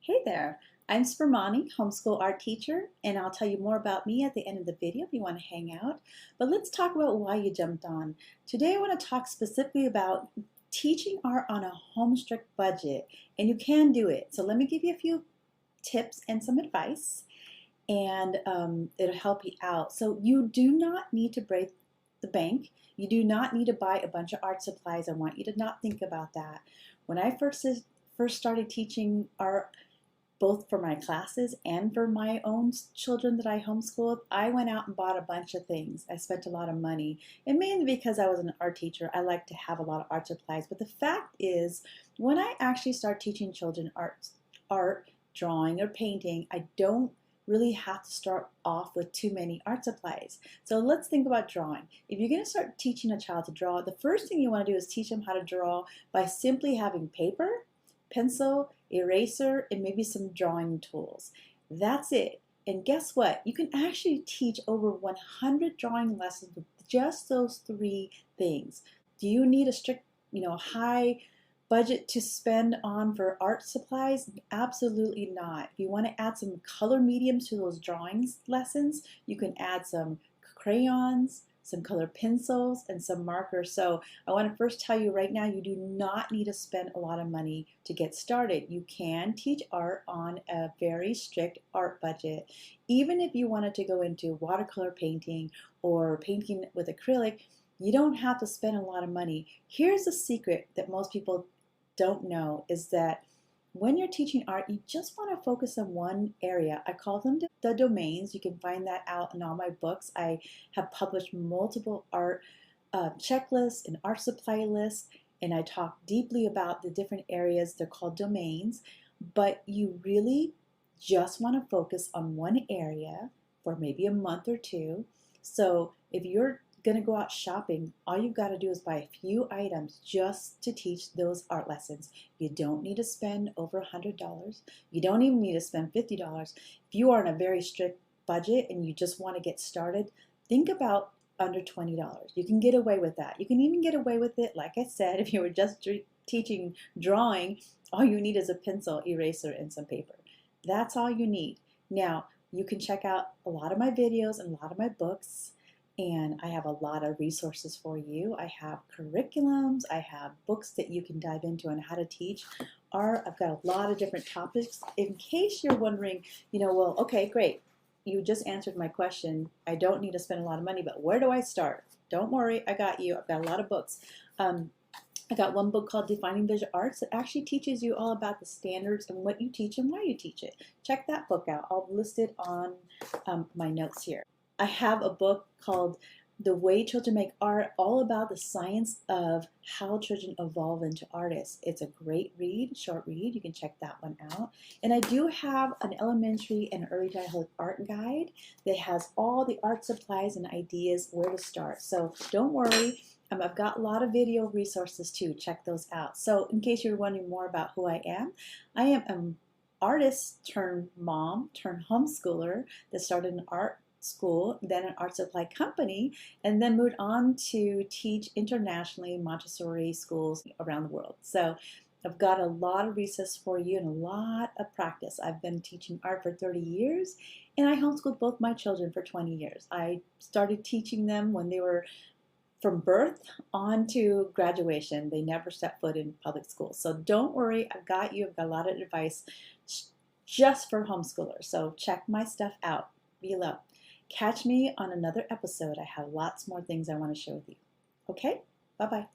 Hey there, I'm Spramani, homeschool art teacher, and I'll tell you more about me at the end of the video if you want to hang out. But let's talk about why you jumped on. Today I want to talk specifically about teaching art on a home strict budget, and you can do it. So let me give you a few tips and some advice, and it'll help you out. So you do not need to break the bank. You do not need to buy a bunch of art supplies. I want you to not think about that. When I first started teaching art, both for my classes and for my own children that I homeschooled, I went out and bought a bunch of things. I spent a lot of money, and mainly because I was an art teacher, I like to have a lot of art supplies. But the fact is, when I actually start teaching children art, drawing, or painting, I don't really have to start off with too many art supplies. So let's think about drawing. If you're going to start teaching a child to draw, the first thing you want to do is teach them how to draw by simply having paper, pencil, eraser, and maybe some drawing tools. That's it. And guess what? You can actually teach over 100 drawing lessons with just those three things. Do you need a strict, high budget to spend on for art supplies? Absolutely not. If you want to add some color mediums to those drawings lessons, you can add some crayons, some color pencils, and some markers. So I want to first tell you right now, you do not need to spend a lot of money to get started. You can teach art on a very strict art budget. Even if you wanted to go into watercolor painting or painting with acrylic, you don't have to spend a lot of money. Here's a secret that most people don't know, is that when you're teaching art, you just want to focus on one area. I call them the domains. You can find that out in all my books. I have published multiple art checklists and art supply lists, and I talk deeply about the different areas. They're called domains, but you really just want to focus on one area for maybe a month or two. So if you're going to go out shopping, all you've got to do is buy a few items just to teach those art lessons. You don't need to spend over $100. You don't even need to spend $50. If you are on a very strict budget and you just want to get started, think about under $20. You can get away with that. You can even get away with it, like I said, if you were just teaching drawing, all you need is a pencil, eraser, and some paper. That's all you need. Now, you can check out a lot of my videos and a lot of my books, and I have a lot of resources for you. I have curriculums, I have books that you can dive into on how to teach art. I've got a lot of different topics. In case you're wondering, well, okay, great. You just answered my question. I don't need to spend a lot of money, but where do I start? Don't worry, I got you. I've got a lot of books. I got one book called Defining Visual Arts that actually teaches you all about the standards and what you teach and why you teach it. Check that book out. I'll list it on my notes here. I have a book called The Way Children Make Art, all about the science of how children evolve into artists. It's a great read, short read. You can check that one out. And I do have an elementary and early childhood art guide that has all the art supplies and ideas where to start. So don't worry. I've got a lot of video resources too. Check those out. So in case you're wondering more about who I am an artist turned mom turned homeschooler that started an art school, then an art supply company, and then moved on to teach internationally Montessori schools around the world. So I've got a lot of resources for you and a lot of practice. I've been teaching art for 30 years, and I homeschooled both my children for 20 years. I started teaching them when they were from birth on to graduation. They never stepped foot in public school. So don't worry, I've got you. I've got a lot of advice just for homeschoolers. So check my stuff out below. Catch me on another episode. I have lots more things I want to share with you. Okay? Bye-bye.